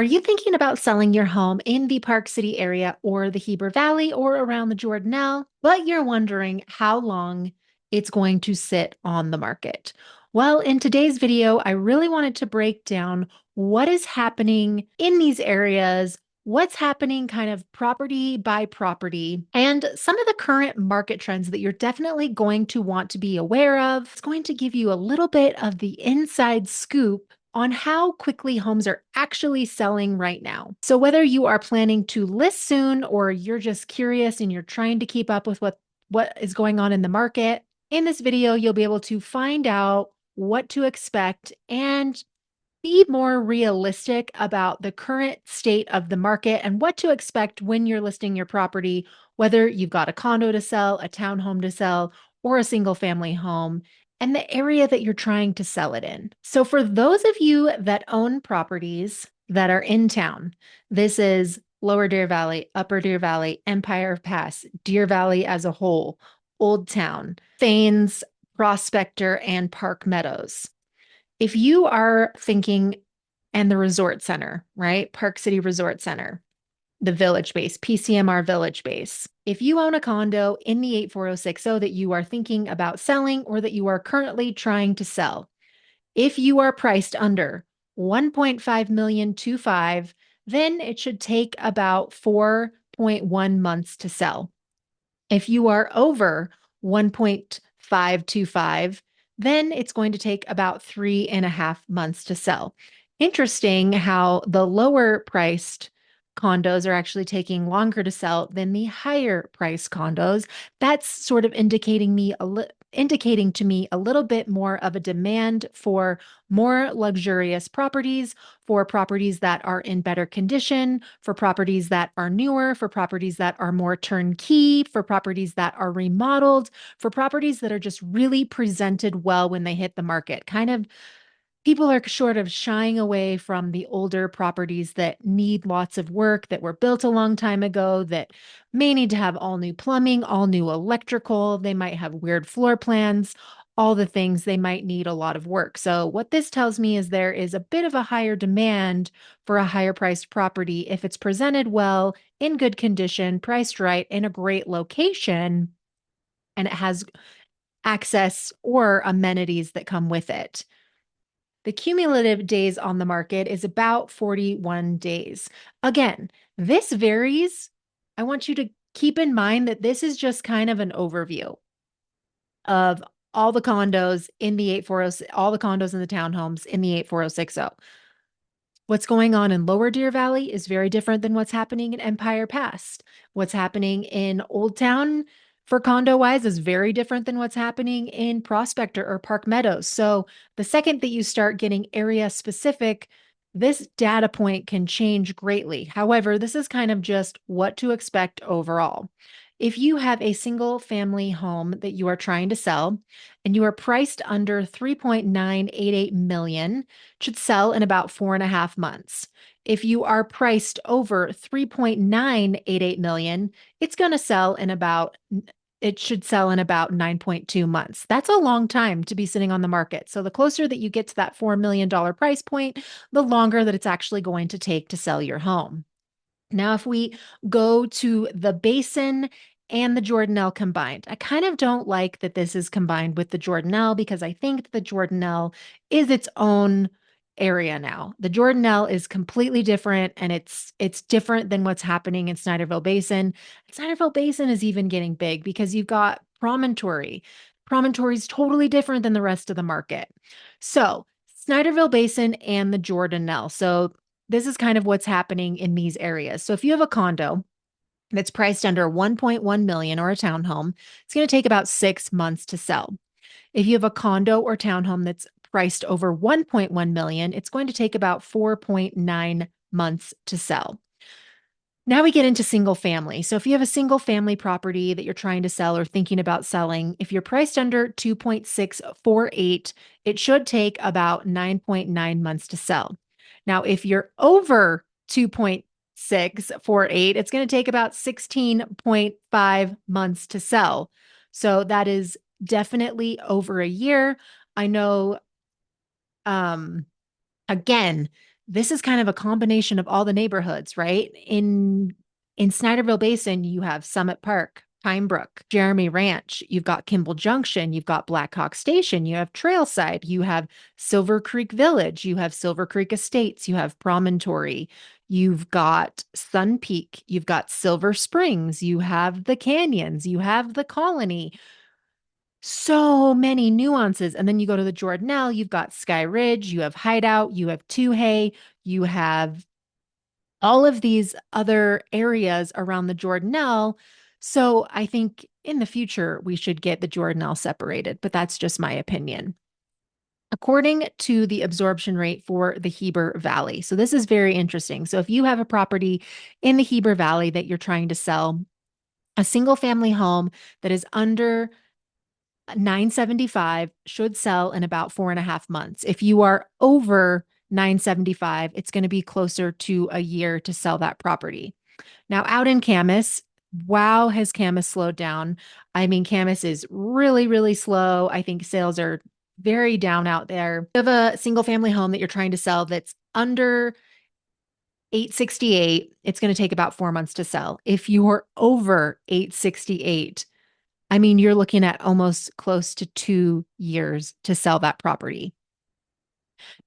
Are you thinking about selling your home in the Park City area or the Heber Valley or around the Jordanelle, but you're wondering how long it's going to sit on the market? Well, in today's video, I really wanted to break down what is happening in these areas, what's happening kind of property by property, and some of the current market trends that you're definitely going to want to be aware of. It's going to give you a little bit of the inside scoop on how quickly homes are actually selling right now. So, whether you are planning to list soon or you're just curious and you're trying to keep up with what is going on in the market, in this video, you'll be able to find out what to expect and be more realistic about the current state of the market and what to expect when you're listing your property, whether you've got a condo to sell, a townhome to sell, or a single family home, and the area that you're trying to sell it in. So, for those of you that own properties that are in town, this is Lower Deer Valley, Upper Deer Valley, Empire Pass, Deer Valley as a whole, Old Town, Thanes, Prospector, and Park Meadows. If you are thinking, and the resort center, right? Park City Resort Center, the village base, PCMR village base. If you own a condo in the 84060 that you are thinking about selling or that you are currently trying to sell, if you are priced under 1.5 million to 5, then it should take about 4.1 months to sell. If you are over 1.525, then it's going to take about 3.5 months to sell. Interesting how the lower priced condos are actually taking longer to sell than the higher priced condos. That's sort of indicating to me a little bit more of a demand for more luxurious properties, for properties that are in better condition, for properties that are newer, for properties that are more turnkey, for properties that are remodeled, for properties that are just really presented well when they hit the market. Kind of people are sort of shying away from the older properties that need lots of work, that were built a long time ago, that may need to have all new plumbing, all new electrical. They might have weird floor plans, all the things they might need a lot of work. So, what this tells me is there is a bit of a higher demand for a higher priced property if it's presented well, in good condition, priced right, in a great location, and it has access or amenities that come with it. The cumulative days on the market is about 41 days. Again, this varies. I want you to keep in mind that this is just kind of an overview of all the condos in the 840, all the condos in the townhomes in the 84060. What's going on in Lower Deer Valley is very different than what's happening in Empire Pass. What's happening in Old Town for condo wise is very different than what's happening in Prospector or Park Meadows. So the second that you start getting area specific, this data point can change greatly. However, this is kind of just what to expect overall. If you have a single family home that you are trying to sell and you are priced under 3.988 million, should sell in about 4.5 months. If you are priced over 3.988 million, it's going to sell in about it should sell in about 9.2 months. That's a long time to be sitting on the market. So the closer that you get to that $4 million price point, the longer that it's actually going to take to sell your home. Now, if we go to the Basin and the Jordanelle combined, I kind of don't like that this is combined with the Jordanelle because I think the Jordanelle is its own area now. The Jordanelle is completely different and it's different than what's happening in Snyderville Basin. Snyderville Basin is even getting big because you've got Promontory. Promontory is totally different than the rest of the market. So, Snyderville Basin and the Jordanelle. So, this is kind of what's happening in these areas. So if you have a condo that's priced under 1.1 million or a townhome, it's going to take about 6 months to sell. If you have a condo or townhome that's priced over 1.1 million, it's going to take about 4.9 months to sell. Now we get into single family. So if you have a single family property that you're trying to sell or thinking about selling, if you're priced under 2.648, it should take about 9.9 months to sell. Now, if you're over 2.648, it's going to take about 16.5 months to sell. So that is definitely over a year. I know, again, this is kind of a combination of all the neighborhoods, right? In Snyderville Basin, you have Summit Park, Pine Brook, Jeremy Ranch, you've got Kimball Junction, you've got Blackhawk Station, you have Trailside, you have Silver Creek Village, you have Silver Creek Estates, you have Promontory, you've got Sun Peak, you've got Silver Springs, you have the Canyons, you have the Colony. So many nuances. And then you go to the Jordanelle, you've got Sky Ridge, you have Hideout, you have Toohey, you have all of these other areas around the Jordanelle. So I think in the future, we should get the Jordanelle separated, but that's just my opinion. According to the absorption rate for the Heber Valley. So this is very interesting. So if you have a property in the Heber Valley that you're trying to sell, a single family home that is under 975 should sell in about 4.5 months. If you are over 975, it's going to be closer to a year to sell that property. Now, out in Camas, wow, has Camas slowed down? I mean, Camas is really, really slow. I think sales are very down out there. You have a single family home that you're trying to sell that's under 868, it's going to take about 4 months to sell. If you're over 868, I mean, you're looking at almost close to 2 years to sell that property.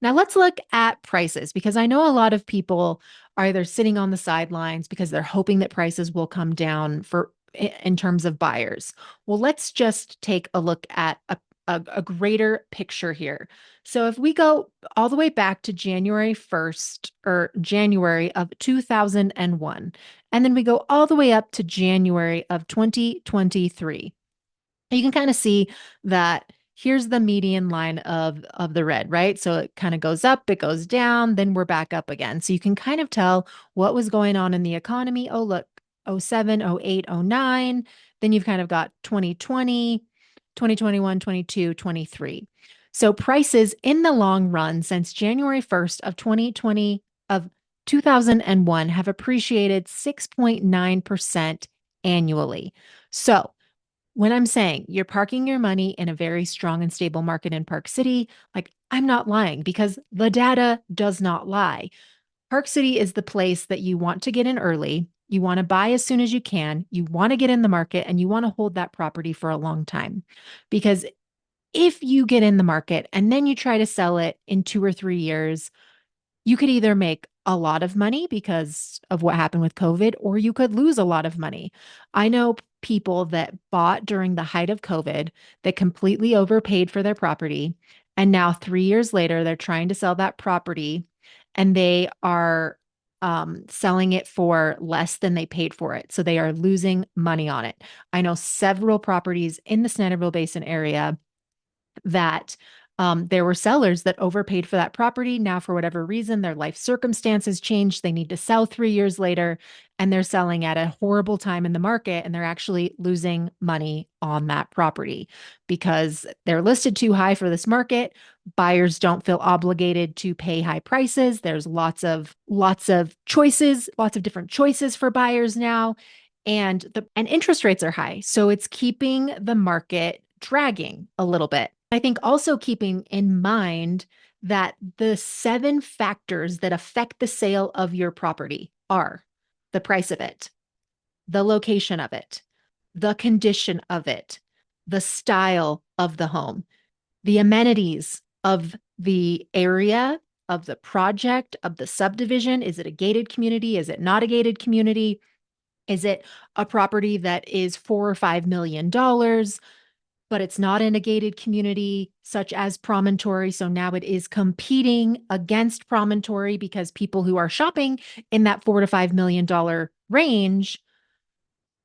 Now, let's look at prices because I know a lot of people are either sitting on the sidelines because they're hoping that prices will come down for in terms of buyers. Well, let's just take a look at a greater picture here. So, if we go all the way back to January 1st or January of 2001, and then we go all the way up to January of 2023, you can kind of see that here's the median line of the red, right? So it kind of goes up, it goes down, then we're back up again. So you can kind of tell what was going on in the economy. Oh, look, oh 07, oh 08, oh 09. Then you've kind of got 2020, 2021, 22, 23. So prices in the long run since January 1st of 2020 of 2001 have appreciated 6.9% annually. So when I'm saying you're parking your money in a very strong and stable market in Park City, like I'm not lying because the data does not lie. Park City is the place that you want to get in early. You want to buy as soon as you can. You want to get in the market and you want to hold that property for a long time. Because if you get in the market and then you try to sell it in 2 or 3 years, you could either make a lot of money because of what happened with COVID, or you could lose a lot of money. I know people that bought during the height of COVID that completely overpaid for their property. And now 3 years later, they're trying to sell that property and they are selling it for less than they paid for it. So they are losing money on it. I know several properties in the Snyderville Basin area that there were sellers that overpaid for that property. Now, for whatever reason, their life circumstances changed. They need to sell 3 years later, and they're selling at a horrible time in the market, and they're actually losing money on that property because they're listed too high for this market. Buyers don't feel obligated to pay high prices. There's lots of choices, lots of different choices for buyers now, and interest rates are high, so it's keeping the market dragging a little bit. I think also keeping in mind that the 7 factors that affect the sale of your property are the price of it, the location of it, the condition of it, the style of the home, the amenities of the area, of the project, of the subdivision. Is it a gated community? Is it not a gated community? Is it a property that is $4 or $5 million? But it's not in a gated community such as Promontory. So now it is competing against Promontory because people who are shopping in that $4 to $5 million range,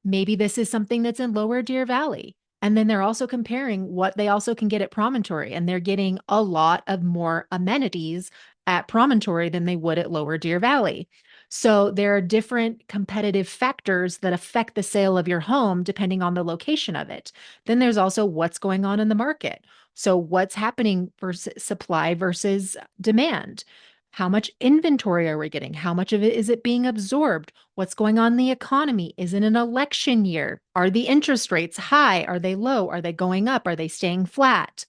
maybe this is something that's in Lower Deer Valley. And then they're also comparing what they also can get at Promontory, and they're getting a lot of more amenities at Promontory than they would at Lower Deer Valley. So there are different competitive factors that affect the sale of your home depending on the location of it. Then there's also what's going on in the market. So what's happening versus supply versus demand? How much inventory are we getting? How much of it is it being absorbed? What's going on in the economy? Is it an election year? Are the interest rates high? Are they low? Are they going up? Are they staying flat?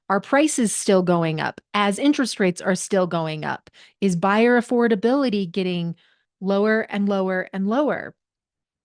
Are prices still going up as interest rates are still going up? Is buyer affordability getting lower and lower and lower?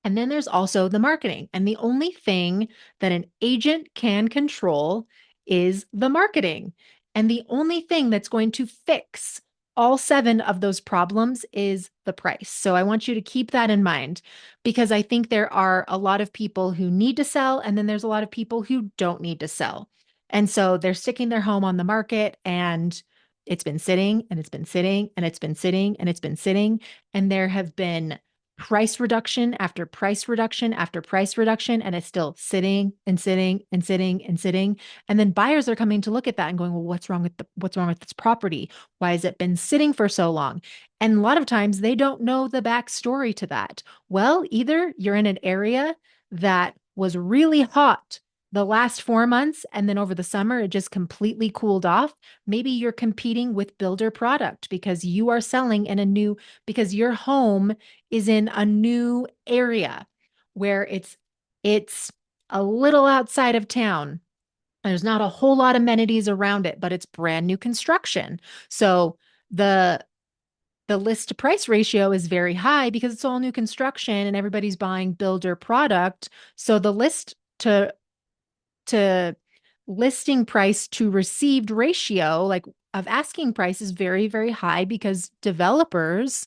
And then there's also the marketing. And the only thing that an agent can control is the marketing. And the only thing that's going to fix all seven of those problems is the price. So I want you to keep that in mind because I think there are a lot of people who need to sell, and then there's a lot of people who don't need to sell. And so they're sticking their home on the market and it's been sitting and it's been sitting and it's been sitting and it's been sitting. And there have been price reduction after price reduction after price reduction, and it's still sitting and sitting and sitting and sitting. And then buyers are coming to look at that and going, well, what's wrong with this property? Why has it been sitting for so long? And a lot of times they don't know the backstory to that. Well, either you're in an area that was really hot the last 4 months, and then over the summer, it just completely cooled off. Maybe you're competing with builder product because you are selling in a new, because your home is in a new area where it's a little outside of town. There's not a whole lot of amenities around it, but it's brand new construction. So the the list to price ratio is very high because it's all new construction and everybody's buying builder product. So the list to listing price to received ratio, like of asking price, is very, very high because developers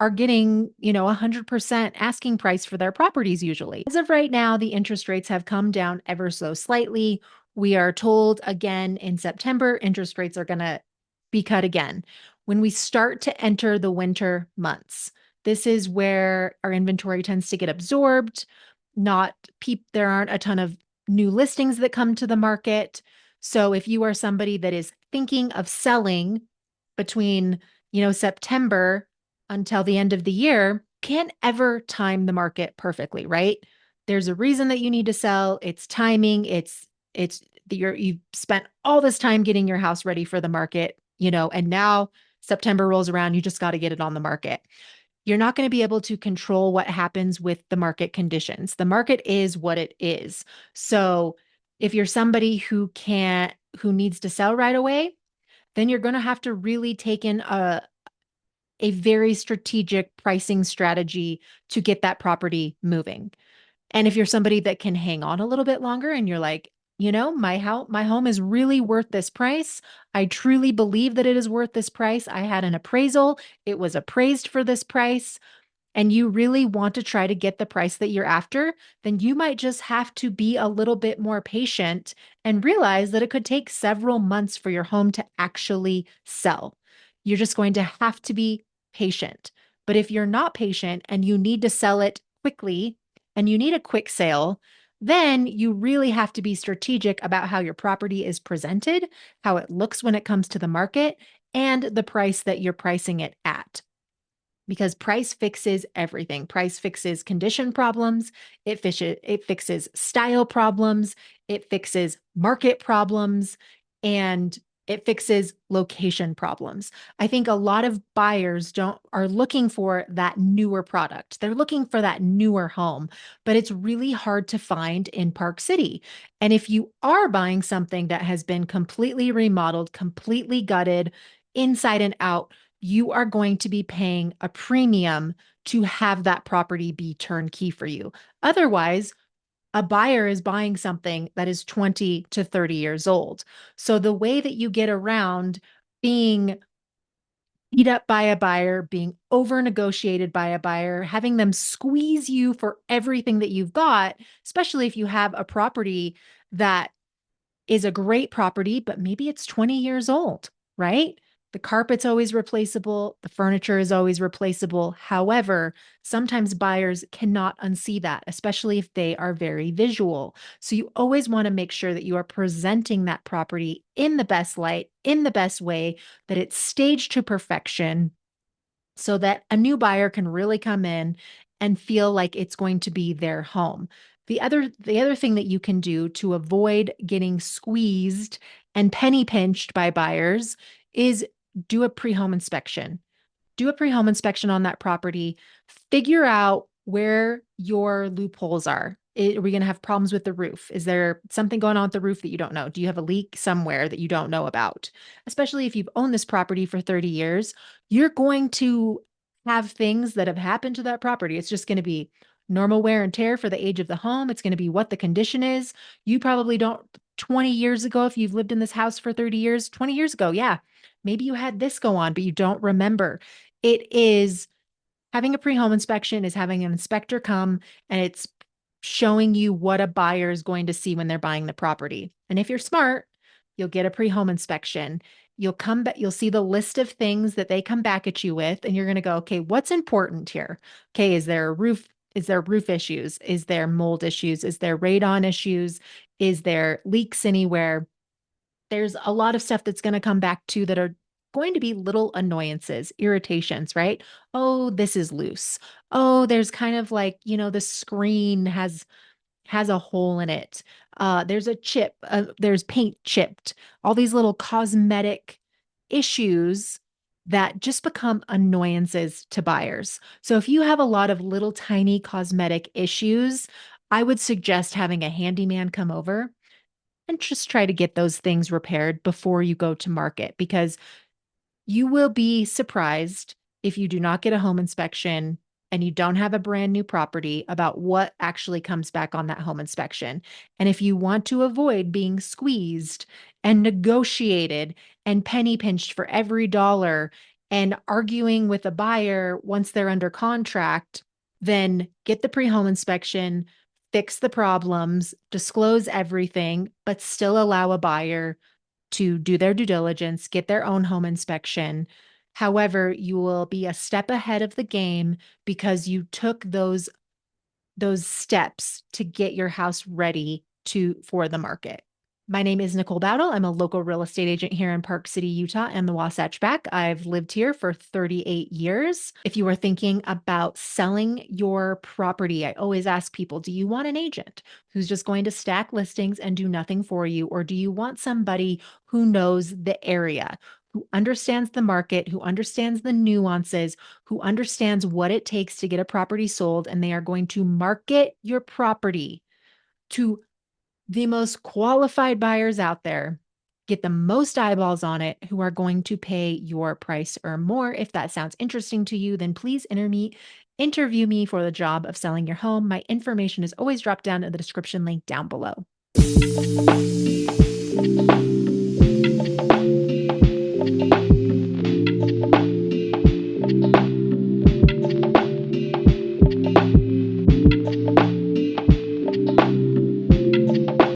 are getting, 100% asking price for their properties usually. As of right now, the interest rates have come down ever so slightly. We are told again in September, interest rates are going to be cut again. When we start to enter the winter months, this is where our inventory tends to get absorbed. Not there aren't a ton of new listings that come to the market. So if you are somebody that is thinking of selling between, September until the end of the year, can't ever time the market perfectly, right? There's a reason that you need to sell. It's timing. It's you've spent all this time getting your house ready for the market, and now September rolls around, you just got to get it on the market. You're not going to be able to control what happens with the market conditions. The market is what it is. So if you're somebody who needs to sell right away, then you're going to have to really take in a very strategic pricing strategy to get that property moving. And if you're somebody that can hang on a little bit longer and you're like, my home is really worth this price. I truly believe that it is worth this price. I had an appraisal. It was appraised for this price, and you really want to try to get the price that you're after, then you might just have to be a little bit more patient and realize that it could take several months for your home to actually sell. You're just going to have to be patient. But if you're not patient and you need to sell it quickly and you need a quick sale, then you really have to be strategic about how your property is presented, how it looks when it comes to the market, and the price that you're pricing it at, because price fixes everything. Price fixes condition problems, it fixes style problems, it fixes market problems, and it fixes location problems. I think a lot of buyers don't are looking for that newer product. They're looking for that newer home, but it's really hard to find in Park City. And if you are buying something that has been completely remodeled, completely gutted, inside and out, you are going to be paying a premium to have that property be turnkey for you. Otherwise, a buyer is buying something that is 20 to 30 years old. So the way that you get around being beat up by a buyer, being over negotiated by a buyer, having them squeeze you for everything that you've got, especially if you have a property that is a great property, but maybe it's 20 years old, right? The carpet's always replaceable. The furniture is always replaceable. However, sometimes buyers cannot unsee that, especially if they are very visual. So you always want to make sure that you are presenting that property in the best light, in the best way, that it's staged to perfection so that a new buyer can really come in and feel like it's going to be their home. The other thing that you can do to avoid getting squeezed and penny pinched by buyers is do a pre-home inspection. Do a pre-home inspection on that property. Figure out where your loopholes are. Are we going to have problems with the roof? Is there something going on with the roof that you don't know? Do you have a leak somewhere that you don't know about? Especially if you've owned this property for 30 years, you're going to have things that have happened to that property. It's just going to be normal wear and tear for the age of the home. It's going to be what the condition is. You probably don't, 20 years ago, if you've lived in this house for 30 years, 20 years ago, yeah, maybe you had this go on, but you don't remember. It is having a pre-home inspection is having an inspector come and it's showing you what a buyer is going to see when they're buying the property. And if you're smart, you'll get a pre-home inspection. You'll come back, you'll see the list of things that they come back at you with, and you're going to go, okay, what's important here? Okay, is there a roof? Is there roof issues? Is there mold issues? Is there radon issues? Is there leaks anywhere? There's a lot of stuff that's going to come back to that are going to be little annoyances, irritations, right? Oh, this is loose. Oh, there's kind of like, the screen has a hole in it. There's a chip, there's paint chipped. All these little cosmetic issues that just become annoyances to buyers. So if you have a lot of little tiny cosmetic issues, I would suggest having a handyman come over and just try to get those things repaired before you go to market, because you will be surprised if you do not get a home inspection and you don't have a brand new property about what actually comes back on that home inspection. And if you want to avoid being squeezed and negotiated and penny pinched for every dollar and arguing with a buyer once they're under contract, then get the pre-home inspection, fix the problems, disclose everything, but still allow a buyer to do their due diligence, get their own home inspection. However, you will be a step ahead of the game because you took those steps to get your house ready for the market. My name is Nicole Bowdle. I'm a local real estate agent here in Park City, Utah, and the Wasatch Back. I've lived here for 38 years. If you are thinking about selling your property, I always ask people, do you want an agent who's just going to stack listings and do nothing for you? Or do you want somebody who knows the area, who understands the market, who understands the nuances, who understands what it takes to get a property sold, and they are going to market your property to the most qualified buyers out there, get the most eyeballs on it, who are going to pay your price or more? If that sounds interesting to you, then please interview me for the job of selling your home. My information is always dropped down in the description link down below.